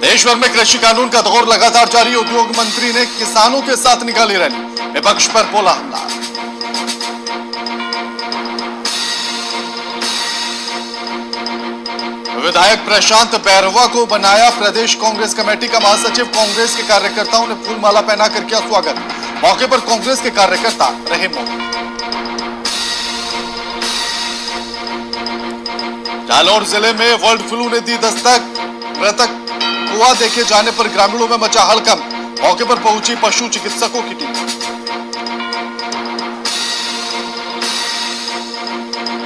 देश भर में कृषि कानून का दौर लगातार जारी। उद्योग मंत्री ने किसानों के साथ निकाली रैली, विपक्ष पर बोला हमला। विधायक प्रशांत बैरवा को बनाया प्रदेश कांग्रेस कमेटी का महासचिव। कांग्रेस के कार्यकर्ताओं ने फूलमाला पहनाकर किया स्वागत। मौके पर कांग्रेस के कार्यकर्ता रहे मौन। जालौर जिले में बर्ड फ्लू ने दी दस्तक। मृतक कुआं देखे जाने पर ग्रामीणों में मचा हड़कंप। मौके पर पहुंची पशु चिकित्सकों की टीम।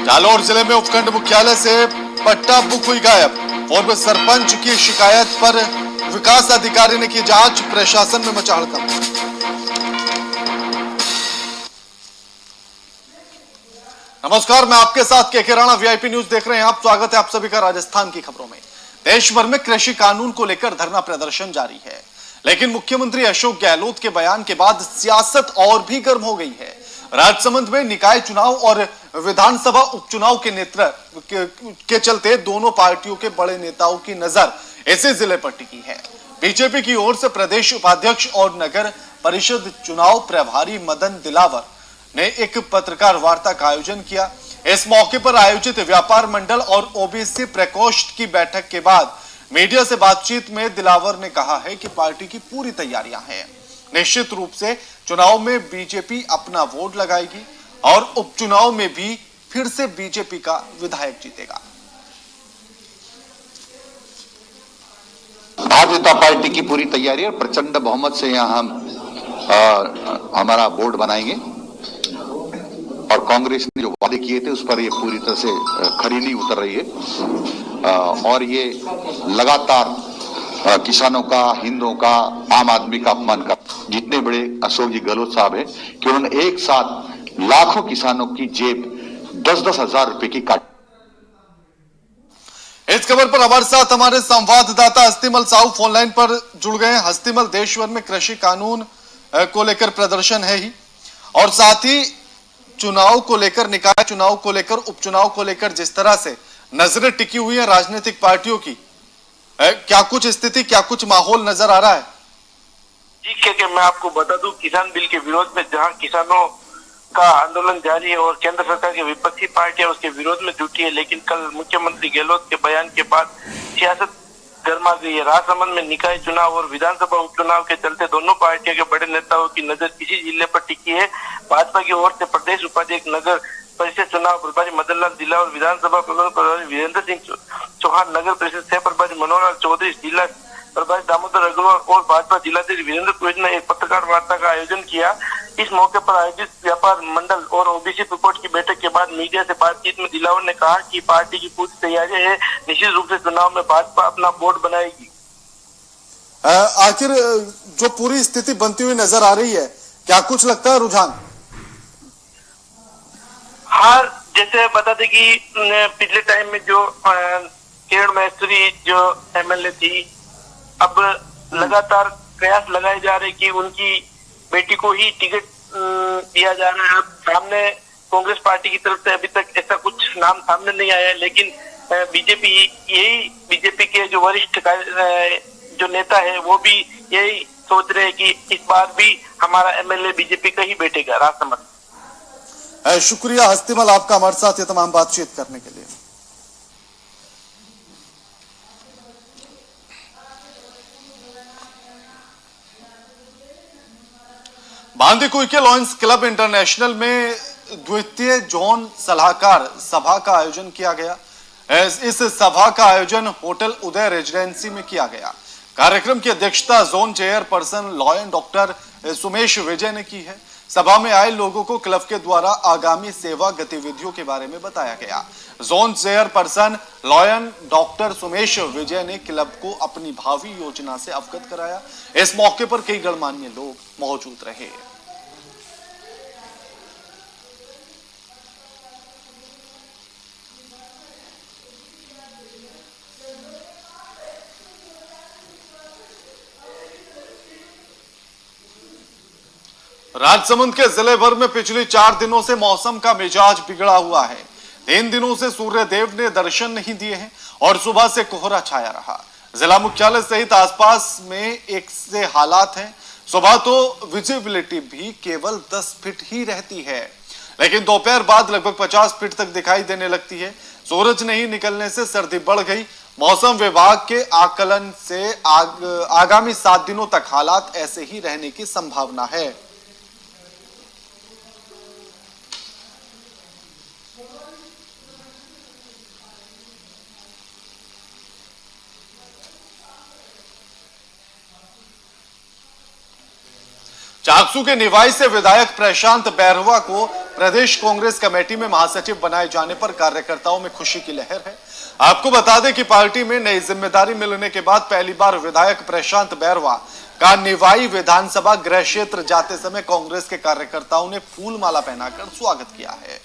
जालौर जिले में उपखंड मुख्यालय से पट्टा बुक हुई गायब। पूर्व सरपंच की शिकायत पर विकास अधिकारी ने की जांच। प्रशासन में मचा हड़कंप। नमस्कार, मैं आपके साथ केके राणा, वीआईपी न्यूज देख रहे हैं आप। स्वागत है आप सभी का राजस्थान की खबरों में। देश भर में कृषि कानून को लेकर धरना प्रदर्शन जारी है, लेकिन मुख्यमंत्री अशोक गहलोत के बयान के बाद सियासत और भी गर्म हो गई है। राजसमंद में निकाय चुनाव और विधानसभा उपचुनाव के नेतृत्व के चलते दोनों पार्टियों के बड़े नेताओं की नजर इसी जिले पर टिकी है। बीजेपी की ओर से प्रदेश उपाध्यक्ष और नगर परिषद चुनाव प्रभारी मदन दिलावर ने एक पत्रकार वार्ता का आयोजन किया। इस मौके पर आयोजित व्यापार मंडल और ओबीसी प्रकोष्ठ की बैठक के बाद मीडिया से बातचीत में दिलावर ने कहा है कि पार्टी की पूरी तैयारियां हैं। निश्चित रूप से चुनाव में बीजेपी अपना वोट लगाएगी और उपचुनाव में भी फिर से बीजेपी का विधायक जीतेगा। भारतीय जनता पार्टी की पूरी तैयारी है। प्रचंड बहुमत से यहाँ हम हमारा बोर्ड बनाएंगे और कांग्रेस ने जो वादे किए थे उस पर ये पूरी तरह से खरी नहीं उतर रही है। और ये लगातार किसानों का, हिंदुओं का, आम आदमी का अपमान कर, जितने बड़े अशोक जी गहलोत साहब हैं कि उन्होंने एक साथ लाखों किसानों की जेब 10-10 हजार रुपए की काट। इस खबर पर हमारे साथ हमारे संवाददाता हस्तिमल साहू फोन लाइन पर जुड़ गए हैं। हस्तिमल, देश भर में कृषि कानून को लेकर प्रदर्शन है ही, और साथ ही चुनाव को लेकर, निकाय चुनाव को लेकर, उपचुनाव को लेकर जिस तरह से नजरें टिकी हुई है राजनीतिक पार्टियों की, क्या कुछ स्थिति, क्या कुछ माहौल नजर आ रहा है? जी के मैं आपको बता दूं, किसान बिल के विरोध में जहां किसानों का आंदोलन जारी है और केंद्र सरकार की विपक्षी पार्टियां उसके विरोध में जुटी है, लेकिन कल मुख्यमंत्री गहलोत के बयान के बाद सियासत गर्मा गई है। राजसमंद में निकाय चुनाव और विधानसभा उपचुनाव के चलते दोनों पार्टियों के बड़े नेताओं की नजर इसी जिले पर टिकी है। भाजपा की ओर से प्रदेश उपाध्यक्ष, नगर परिषद चुनाव प्रभारी मदन लाल दिला और विधानसभा प्रभारी वीरेंद्र सिंह चौहान, नगर परिषद सह प्रभारी मनोहर चौधरी, जिला प्रभारी दामोदर अग्रवाल और भाजपा जिलाध्यक्ष वीरेंद्र पुरोहित ने एक पत्रकार वार्ता का आयोजन किया। इस मौके पर आयोजित व्यापार मंडल और ओबीसी प्रकोष्ठ की बैठक के बाद मीडिया से बातचीत में दिलावर ने कहा कि पार्टी की पूरी तैयारी है। निश्चित रूप से चुनाव में भाजपा अपना बोर्ड बनाएगी। आखिर जो पूरी स्थिति बनती हुई नजर आ रही है, क्या कुछ लगता है रुझान? हाँ, जैसे बता दें कि पिछले टाइम में जो किरण महेश्वरी जो एमएलए थी, अब लगातार प्रयास लगाए जा रहे कि उनकी बेटी को ही टिकट दिया जा रहा है। अब सामने कांग्रेस पार्टी की तरफ से अभी तक ऐसा कुछ नाम सामने नहीं आया है, लेकिन बीजेपी के जो वरिष्ठ जो नेता है वो भी यही सोच रहे हैं कि इस बार भी हमारा एमएलए बीजेपी का ही बैठेगा राजसमंद। शुक्रिया हस्तिमल आपका हमारे साथ ये तमाम बातचीत करने के लिए। बांदीकुई के लॉयंस क्लब इंटरनेशनल में द्वितीय जोन सलाहकार सभा का आयोजन किया गया। इस सभा का आयोजन होटल उदय रेजिडेंसी में किया गया। कार्यक्रम की अध्यक्षता zone chairperson lion doctor Sumesh Vijay ने की है। सभा में आए लोगों को क्लब के द्वारा आगामी सेवा गतिविधियों के बारे में बताया गया। Zone chairperson lion doctor Sumesh Vijay ने क्लब को अपनी भावी योजना से अवगत कराया। इस मौके पर कई गणमान्य लोग मौजूद रहे। राजसमंद के जिले भर में पिछले 4 दिनों से मौसम का मिजाज बिगड़ा हुआ है। 3 दिनों से सूर्य देव ने दर्शन नहीं दिए हैं और सुबह से कोहरा छाया रहा। जिला मुख्यालय सहित आसपास में एक से हालात हैं। सुबह तो विजिबिलिटी भी केवल 10 फीट ही रहती है, लेकिन दोपहर बाद लगभग 50 फीट तक दिखाई देने लगती है। सूरज नहीं निकलने से सर्दी बढ़ गई। मौसम विभाग के आकलन से आगामी 7 दिनों तक हालात ऐसे ही रहने की संभावना है। चाकसू के निवाई से विधायक प्रशांत बैरवा को प्रदेश कांग्रेस कमेटी में महासचिव बनाए जाने पर कार्यकर्ताओं में खुशी की लहर है। आपको बता दें कि पार्टी में नई जिम्मेदारी मिलने के बाद पहली बार विधायक प्रशांत बैरवा का निवाई विधानसभा गृह क्षेत्र जाते समय कांग्रेस के कार्यकर्ताओं ने फूल माला पहनाकर स्वागत किया है।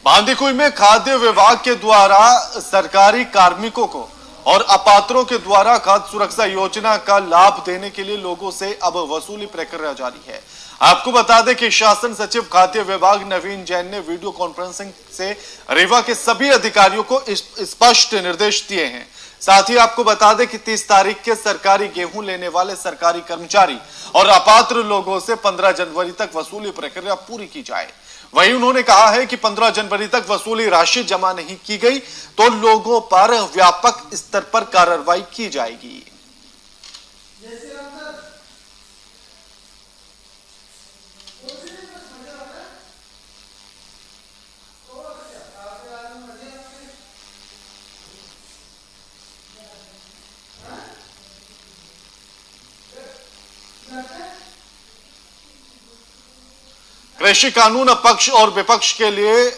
बांदीकुई में खाद्य विभाग के द्वारा सरकारी कार्मिकों को और अपात्रों के द्वारा खाद्य सुरक्षा योजना का लाभ देने के लिए लोगों से अब वसूली प्रक्रिया जारी है। आपको बता दें कि शासन सचिव खाद्य विभाग नवीन जैन ने वीडियो कॉन्फ्रेंसिंग से रीवा के सभी अधिकारियों को स्पष्ट निर्देश दिए हैं। साथ ही आपको बता दें कि 30 तारीख के सरकारी गेहूं लेने वाले सरकारी कर्मचारी और अपात्र लोगों से 15 जनवरी तक वसूली प्रक्रिया पूरी की जाए। वहीं उन्होंने कहा है कि 15 जनवरी तक वसूली राशि जमा नहीं की गई तो लोगों पर व्यापक स्तर पर कार्रवाई की जाएगी। कृषि कानून अब पक्ष और विपक्ष के लिए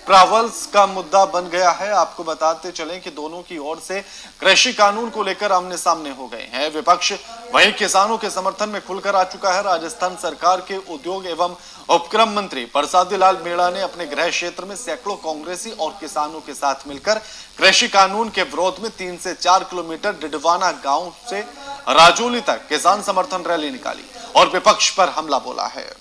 ट्रैवल्स का मुद्दा बन गया है। आपको बताते चलें कि दोनों की ओर से कृषि कानून को लेकर आमने सामने हो गए हैं विपक्ष। वहीं किसानों के समर्थन में खुलकर आ चुका है। राजस्थान सरकार के उद्योग एवं उपक्रम मंत्री प्रसादी लाल मीणा ने अपने गृह क्षेत्र में सैकड़ों कांग्रेसी और किसानों के साथ मिलकर कृषि कानून के विरोध में 3 से 4 किलोमीटर डिडवाना गांव से राजौली तक किसान समर्थन रैली निकाली और विपक्ष पर हमला बोला है।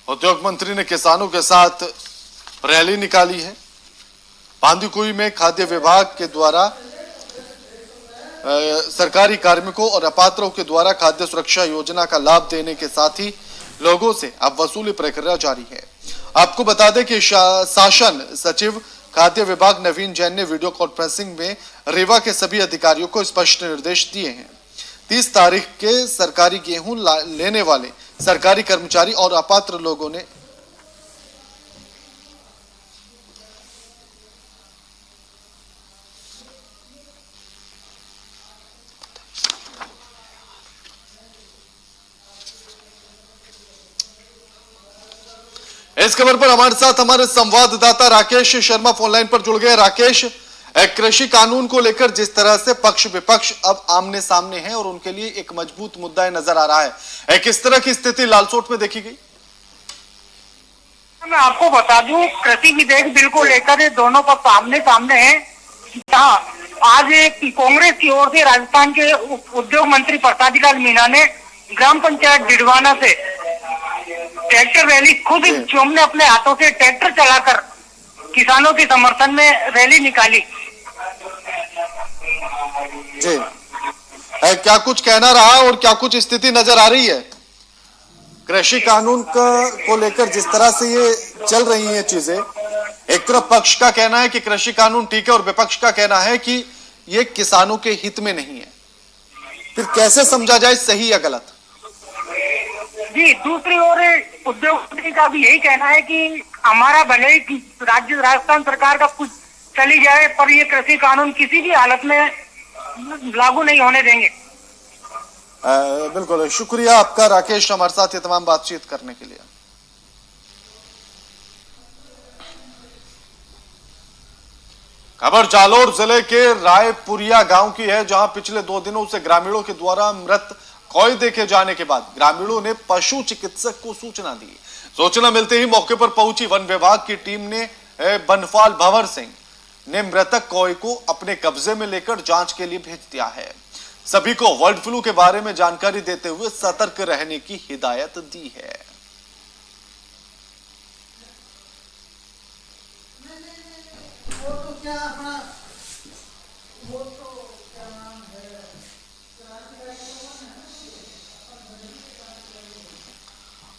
उद्योग मंत्री ने किसानों के साथ रैली निकाली है। बांदीकुई में खाद्य विभाग के द्वारा सरकारी कार्मिकों और अपात्रों के द्वारा खाद्य सुरक्षा योजना का लाभ देने के साथ ही लोगों से अब वसूली प्रक्रिया जारी है। आपको बता दें कि शासन सचिव खाद्य विभाग नवीन जैन ने वीडियो कॉन्फ्रेंसिंग में रीवा के सभी अधिकारियों को स्पष्ट निर्देश दिए हैं। 30 तारीख के सरकारी गेहूं लेने वाले सरकारी कर्मचारी और अपात्र लोगों ने इस खबर पर हमारे साथ हमारे संवाददाता राकेश शर्मा फोन लाइन पर जुड़ गए। राकेश, कृषि कानून को लेकर जिस तरह से पक्ष विपक्ष अब आमने सामने हैं और उनके लिए एक मजबूत मुद्दा नजर आ रहा है, किस तरह की स्थिति लालसोट में देखी गई? मैं आपको बता दूं, कृषि विधेयक बिल को लेकर दोनों पक्ष आमने सामने हैं। आज कांग्रेस की ओर से राजस्थान के उद्योग मंत्री प्रसादी लाल मीणा ने ग्राम पंचायत डिडवाना से ट्रैक्टर रैली खुद ने अपने हाथों से ट्रैक्टर चलाकर किसानों के समर्थन में रैली निकाली। जी, क्या कुछ कहना रहा और क्या कुछ स्थिति नजर आ रही है कृषि कानून को लेकर? जिस तरह से ये चल रही हैं चीजें, एक तरफ पक्ष का कहना है कि कृषि कानून ठीक है और विपक्ष का कहना है कि ये किसानों के हित में नहीं है, फिर कैसे समझा जाए सही या गलत? जी, दूसरी ओर उद्योग मंत्री का भी यही कहना है कि हमारा भले ही राज्य राजस्थान सरकार का कुछ चली जाए, पर ये कृषि कानून किसी भी हालत में लागू नहीं होने देंगे। बिल्कुल शुक्रिया आपका राकेश, हमारे साथ ये तमाम बातचीत करने के लिए। खबर जालोर जिले के रायपुरिया गांव की है, जहां पिछले 2 दिनों से ग्रामीणों के द्वारा मृत कौए देखे जाने के बाद ग्रामीणों ने पशु चिकित्सक को सूचना दी। सूचना मिलते ही मौके पर पहुंची वन विभाग की टीम ने बनपाल भंवर सिंह ने मृतक कौए को अपने कब्जे में लेकर जांच के लिए भेज दिया है। सभी को बर्ड फ्लू के बारे में जानकारी देते हुए सतर्क रहने की हिदायत दी है।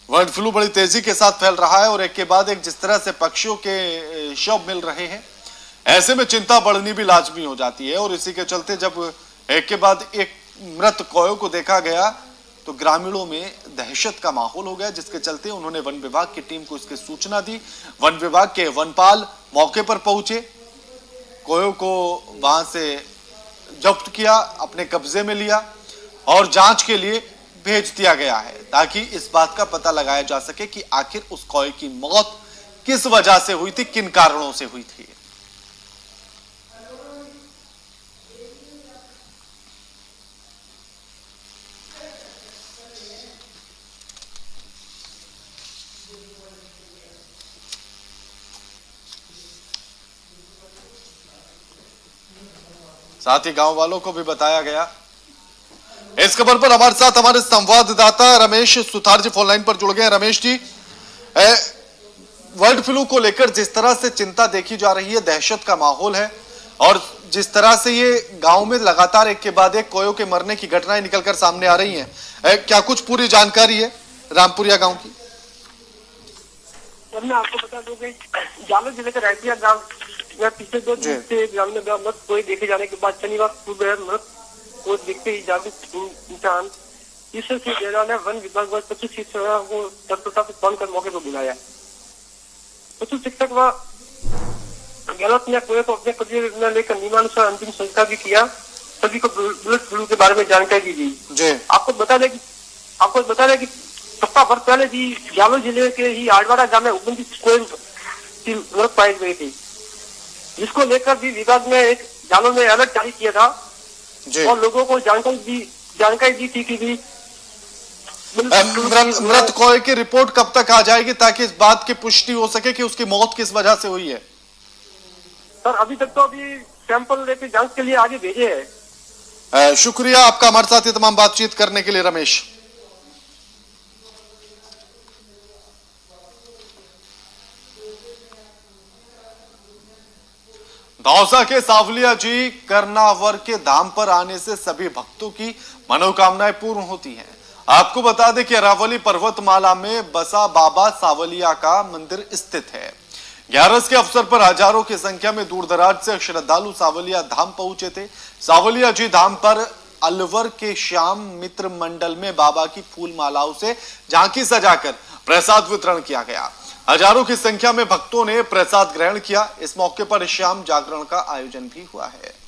बर्ड फ्लू बड़ी तेजी के साथ फैल रहा है और एक के बाद एक जिस तरह से पक्षियों के शव मिल रहे हैं, ऐसे में चिंता बढ़नी भी लाजमी हो जाती है। और इसी के चलते जब एक के बाद एक मृत कौए को देखा गया तो ग्रामीणों में दहशत का माहौल हो गया, जिसके चलते उन्होंने वन विभाग की टीम को इसकी सूचना दी। वन विभाग के वनपाल मौके पर पहुंचे, कौए को वहां से जब्त किया, अपने कब्जे में लिया और जांच के लिए भेज दिया गया है, ताकि इस बात का पता लगाया जा सके कि आखिर उस कौए की मौत किस वजह से हुई थी, किन कारणों से हुई थी। साथ ही गांव वालों को भी बताया गया। इस खबर पर हमारे साथ हमारे संवाददाता रमेश सुथार जी फोन लाइन पर जुड़ गए। रमेश जी, बर्ड फ्लू को लेकर जिस तरह से चिंता देखी जा रही है, दहशत का माहौल है और जिस तरह से ये गांव में लगातार एक के बाद एक कौओं के मरने की घटनाएं निकलकर सामने आ रही हैं, क्या कुछ पूरी जानकारी है रामपुरिया गांव की? मैं आपको बता दूं कि जालोर जिले के रायपुरिया गांव में पिछले 2 दिन से ग्रामीण गांव मृत कोई देखे जाने के बाद शनिवार सुबह मृत को देखते ही जागरूक इंसान ईश्वर सिंह डेरा ने वन विभाग व पशु चिकित्सक को तत्परता से फोन कर मौके पर बुलाया। पशु चिकित्सक व गहलोत ने कौए को अपने कब्जे में लेकर नियमानुसार अंतिम संस्कार भी किया। सभी को बर्ड फ्लू के बारे में जानकारी दी गई। आपको बता दें कि सप्ताह भर पहले भी जालोर जिले के ही आड़वाड़ा गांव में 29 कौए की मृत पाई गई थी, जिसको लेकर भी विभाग ने एक जालोर में अलर्ट जारी किया था और लोगों को जानकारी दी थी कि भी मृत कौए की रिपोर्ट कब तक आ जाएगी, ताकि इस बात की पुष्टि हो सके कि उसकी मौत किस वजह से हुई है? सर अभी तक तो अभी सैंपल लेकर जांच के लिए आगे भेजे हैं। शुक्रिया आपका हमारे साथ ये तमाम बातचीत करने के लिए रमेश। दौसा के सावलिया जी करनावर के धाम पर आने से सभी भक्तों की मनोकामनाएं पूर्ण होती हैं। आपको बता दें कि अरावली पर्वतमाला में बसा बाबा सावलिया का मंदिर स्थित है। 11 के अवसर पर हजारों की संख्या में दूर दराज से श्रद्धालु सावलिया धाम पहुंचे थे। सावलिया जी धाम पर अलवर के श्याम मित्र मंडल में बाबा की फूल मालाओं से झांकी सजाकर प्रसाद वितरण किया गया। हजारों की संख्या में भक्तों ने प्रसाद ग्रहण किया। इस मौके पर श्याम जागरण का आयोजन भी हुआ है।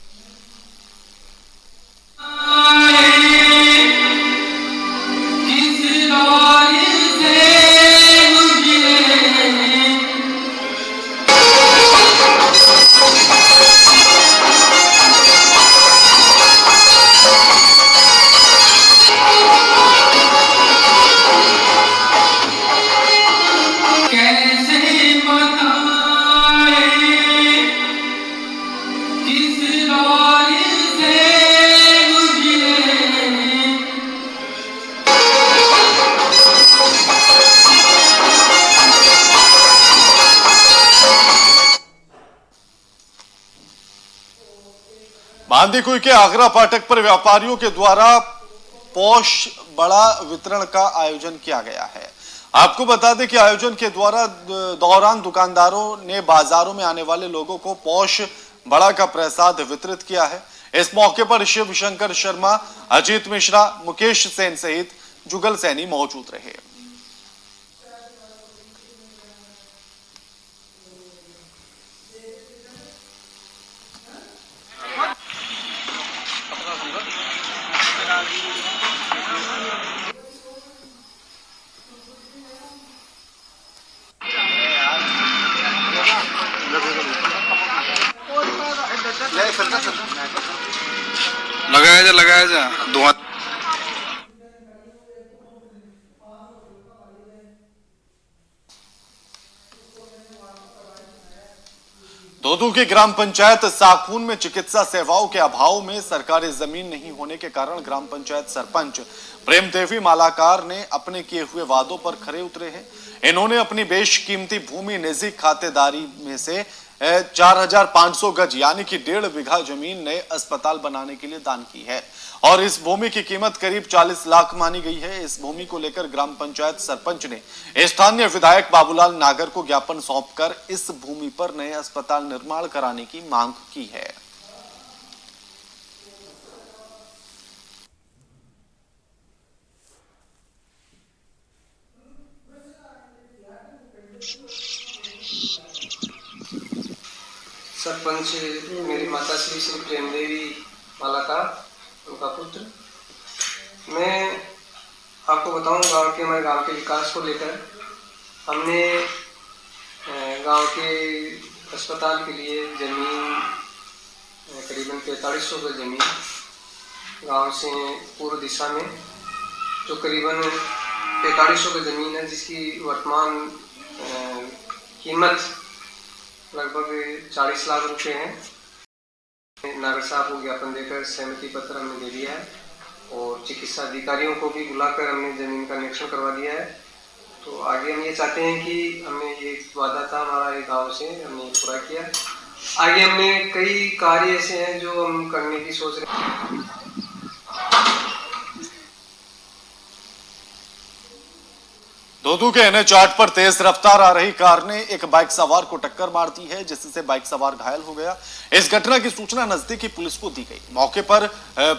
बांदीकुई के आगरा फाटक पर व्यापारियों के द्वारा पौष बड़ा वितरण का आयोजन किया गया है। आपको बता दें कि आयोजन के दौरान दुकानदारों ने बाजारों में आने वाले लोगों को पौष बड़ा का प्रसाद वितरित किया है। इस मौके पर शिव शंकर शर्मा, अजीत मिश्रा, मुकेश सेन सहित जुगल सैनी मौजूद रहे। लगाया जा धुआं। दोदू की ग्राम पंचायत साखून में चिकित्सा सेवाओं के अभाव में सरकारी जमीन नहीं होने के कारण ग्राम पंचायत सरपंच प्रेम देवी मालाकार ने अपने किए हुए वादों पर खरे उतरे हैं। इन्होंने अपनी बेशकीमती भूमि निजी खातेदारी में से 4500 गज यानी कि 1.5 बीघा जमीन नए अस्पताल बनाने के लिए दान की है और इस भूमि की कीमत करीब 40 लाख मानी गई है। इस भूमि को लेकर ग्राम पंचायत सरपंच ने स्थानीय विधायक बाबूलाल नागर को ज्ञापन सौंपकर इस भूमि पर नए अस्पताल निर्माण कराने की मांग की है। सरपंच मेरी माता श्री प्रेम देवी मालाकार, उनका पुत्र। मैं आपको बताऊं हमारे गांव के विकास को लेकर हमने गांव के अस्पताल के लिए जमीन करीबन 4500 गज जमीन गांव से पूर्व दिशा में जो करीबन 4500 गज जमीन है, जिसकी वर्तमान कीमत लगभग 40 लाख रुपए हैं। नागर साहब को ज्ञापन देकर सहमति पत्र हमने दे दिया है और चिकित्सा अधिकारियों को भी बुलाकर हमने जमीन का निरीक्षण करवा दिया है। तो आगे हम ये चाहते हैं कि हमने ये वादा था हमारा एक गाँव से, हमने पूरा किया। आगे हमने कई कार्य ऐसे हैं जो हम करने की सोच रहे हैं। दोदू के NH 8 पर तेज रफ्तार आ रही कार ने एक बाइक सवार को टक्कर मार दी है, जिससे बाइक सवार घायल हो गया। इस घटना की सूचना नजदीकी पुलिस को दी गई। मौके पर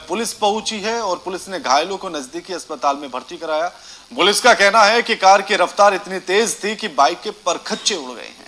पुलिस पहुंची है और पुलिस ने घायलों को नजदीकी अस्पताल में भर्ती कराया। पुलिस का कहना है कि कार की रफ्तार इतनी तेज थी कि बाइक के परखच्चे उड़ गए हैं।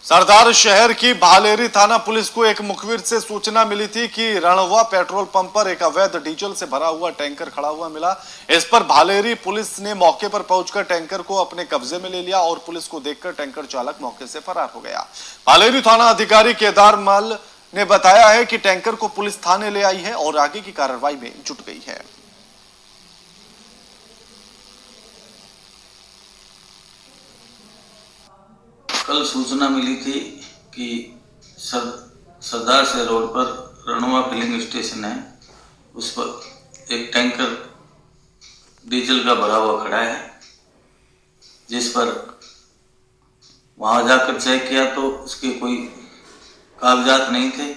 सरदार शहर की भालेरी थाना पुलिस को एक मुखबिर से सूचना मिली थी कि रणवा पेट्रोल पंप पर एक अवैध डीजल से भरा हुआ टैंकर खड़ा हुआ मिला। इस पर भालेरी पुलिस ने मौके पर पहुंचकर टैंकर को अपने कब्जे में ले लिया और पुलिस को देखकर टैंकर चालक मौके से फरार हो गया। भालेरी थाना अधिकारी केदार मल ने बताया है कि टैंकर को पुलिस थाने ले आई है और आगे की कार्रवाई में जुट गई है। कल सूचना मिली थी कि सरदार शहर रोड पर रणवा फिलिंग स्टेशन है, उस पर एक टैंकर डीजल का भरा हुआ खड़ा है, जिस पर वहां जाकर चेक किया तो उसके कोई कागजात नहीं थे,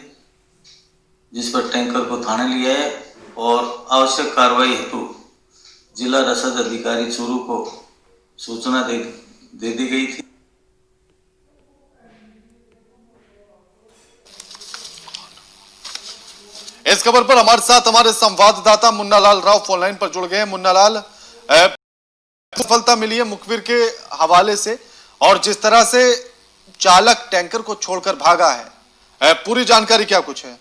जिस पर टैंकर को थाने लिया है और आवश्यक कार्रवाई हेतु जिला रसद अधिकारी चूरू को सूचना दे दी गई थी। इस खबर पर हमारे साथ हमारे संवाददाता मुन्नालाल राव फोन लाइन पर जुड़ गए हैं। मुन्नालाल, सफलता मिली है मुखबिर के हवाले से और जिस तरह से चालक टैंकर को छोड़कर भागा है, पूरी जानकारी क्या कुछ है?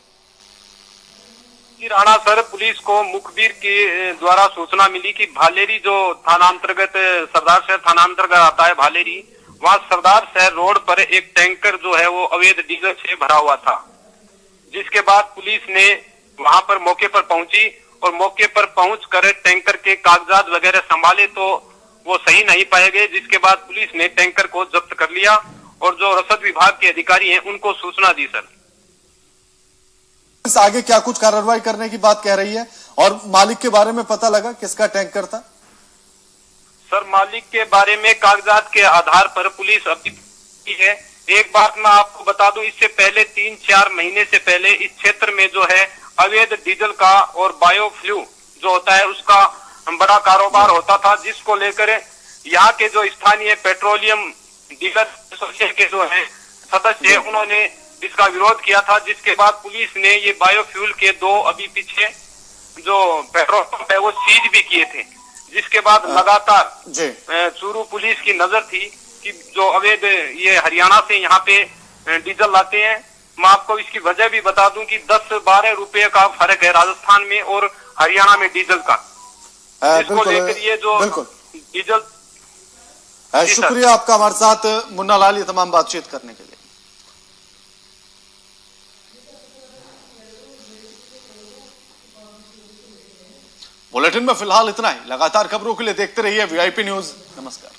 राणा सर, पुलिस को मुखबिर के द्वारा सूचना मिली कि भालेरी जो थाना अंतर्गत सरदार शहर थाना अंतर्गत आता है भालेरी, वहां सरदार शहर रोड पर एक टैंकर जो है वो अवैध डीजल से भरा हुआ था, जिसके बाद पुलिस ने वहां पर मौके पर पहुंची और मौके पर पहुंचकर टैंकर के कागजात वगैरह संभाले तो वो सही नहीं पाए गए, जिसके बाद पुलिस ने टैंकर को जब्त कर लिया और जो रसद विभाग के अधिकारी हैं उनको सूचना दी। सर, आगे क्या कुछ कार्रवाई करने की बात कह रही है और मालिक के बारे में पता लगा किसका टैंकर था? सर, मालिक के बारे में कागजात के आधार पर पुलिस अभी है। एक बात मैं आपको बता दूं, इससे पहले 3-4 महीने से पहले इस क्षेत्र में जो है अवैध डीजल का और बायोफ्लू जो होता है उसका बड़ा कारोबार होता था, जिसको लेकर यहाँ के जो स्थानीय पेट्रोलियम डीलर एसोसिएशन के जो है सदस्य उन्होंने इसका विरोध किया था, जिसके बाद पुलिस ने ये बायोफ्यूल के 2 अभी पीछे जो पेट्रोल पंप है वो सीज भी किए थे, जिसके बाद लगातार चूरू पुलिस की नजर थी कि जो अवैध ये हरियाणा से यहाँ पे डीजल लाते हैं। मैं आपको इसकी वजह भी बता दूं कि 10-12 रुपए का फर्क है राजस्थान में और हरियाणा में डीजल का। इसको लेकर ये जो डीजल शुक्रिया आपका हमारे साथ मुन्ना लाल ये तमाम बातचीत करने के लिए। बुलेटिन में फिलहाल इतना ही। लगातार खबरों के लिए देखते रहिए वीआईपी न्यूज। नमस्कार।